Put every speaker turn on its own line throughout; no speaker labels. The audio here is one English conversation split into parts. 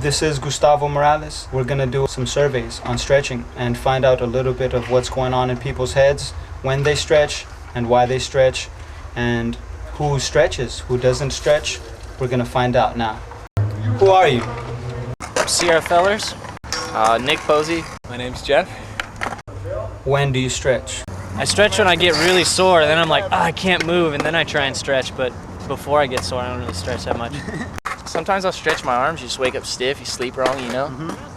This is Gustavo Morales. We're gonna do some surveys on stretching and find out a little bit of what's going on in people's heads when they stretch and why they stretch and who stretches, who doesn't stretch. We're gonna find out now. Who are you?
Sierra Fellers. Nick Posey.
My name's Jeff.
When do you stretch?
I stretch when I get really sore, then I'm like, oh, I can't move, and then I try and stretch, but before I get sore, I don't really stretch that much. Sometimes I'll stretch my arms, you just wake up stiff, you sleep wrong, you know?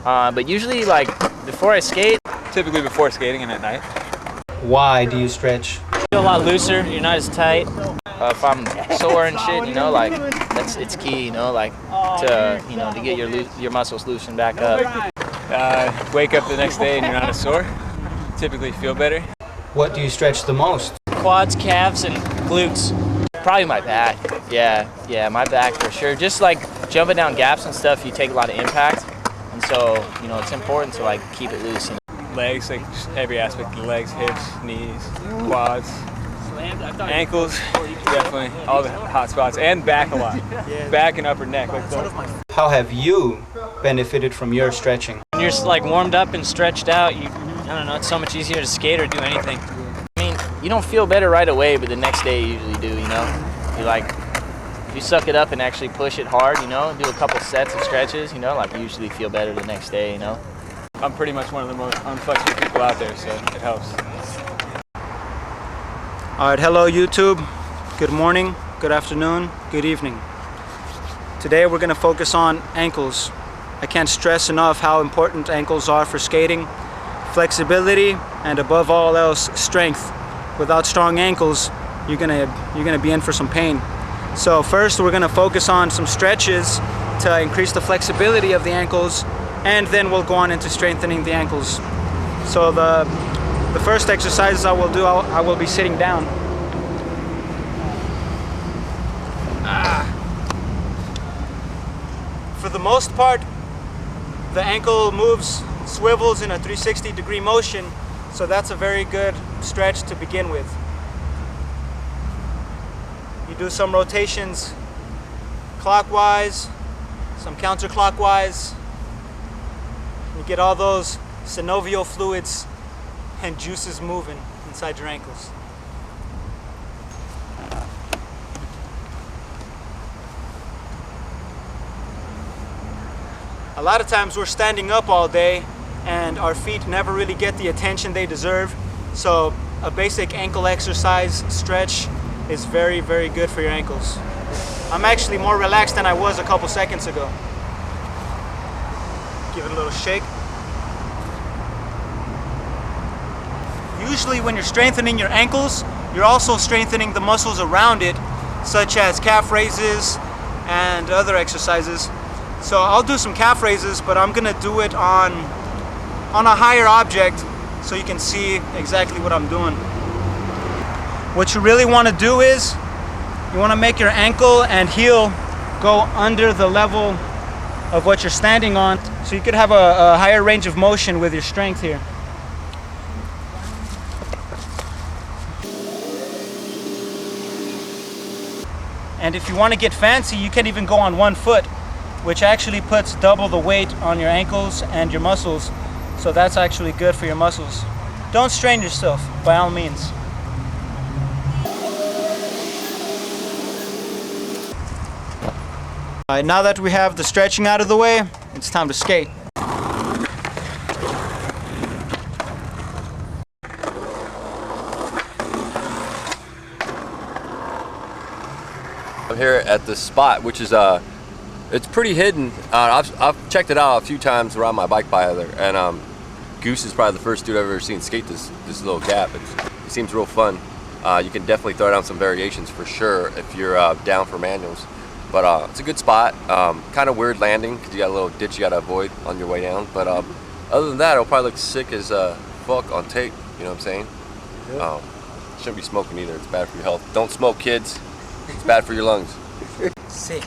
But usually, like, before I skate.
Typically before skating and at night.
Why do you stretch?
Feel a lot looser, you're not as tight. If I'm sore and shit, you know, like, it's key, you know, like, to get your muscles loosened back up.
Wake up the next day and you're not as sore. Typically feel better.
What do you stretch the most?
Quads, calves, and glutes. Probably my back. Yeah, my back for sure. Just like jumping down gaps and stuff, you take a lot of impact, and so it's important to like keep it loose. You know?
Legs, like just every aspect of the legs, hips, knees, quads, ankles, definitely all the hot spots, and back a lot. Back and upper neck. Like those.
How have you benefited from your stretching?
When you're like warmed up and stretched out, I don't know, it's so much easier to skate or do anything. I mean, you don't feel better right away, but the next day you usually do, you know? You like, if you suck it up and actually push it hard, you know, do a couple sets of stretches, you know, like you usually feel better the next day, you know?
I'm pretty much one of the most unflexible people out there, so it helps.
All right, hello YouTube. Good morning, good afternoon, good evening. Today we're gonna focus on ankles. I can't stress enough how important ankles are for skating, flexibility, and above all else, strength. Without strong ankles, you're gonna be in for some pain. So first, we're gonna focus on some stretches to increase the flexibility of the ankles, and then we'll go on into strengthening the ankles. So the first exercises I will do, I will be sitting down. For the most part, the ankle swivels in a 360-degree motion, so that's a very good stretch to begin with. You do some rotations clockwise, some counterclockwise. You get all those synovial fluids and juices moving inside your ankles. A lot of times we're standing up all day and our feet never really get the attention they deserve. So a basic ankle exercise stretch is very, very good for your ankles. I'm actually more relaxed than I was a couple seconds ago. Give it a little shake. Usually when you're strengthening your ankles, you're also strengthening the muscles around it, such as calf raises and other exercises. So I'll do some calf raises, but I'm gonna do it on a higher object so you can see exactly what I'm doing. What you really wanna do is, you wanna make your ankle and heel go under the level of what you're standing on, so you could have a higher range of motion with your strength here. And if you wanna get fancy, you can even go on one foot, which actually puts double the weight on your ankles and your muscles. So that's actually good for your muscles. Don't strain yourself, by all means. All right, now that we have the stretching out of the way, it's time to skate.
I'm here at this spot, which is it's pretty hidden. I've checked it out a few times around my bike by there, and Goose is probably the first dude I've ever seen skate this little gap. It seems real fun. You can definitely throw down some variations for sure if you're down for manuals. But it's a good spot. Kind of weird landing because you got a little ditch you got to avoid on your way down. But other than that, it'll probably look sick as fuck on tape. You know what I'm saying? Yep. Shouldn't be smoking either. It's bad for your health. Don't smoke, kids. It's bad for your lungs.
Sick.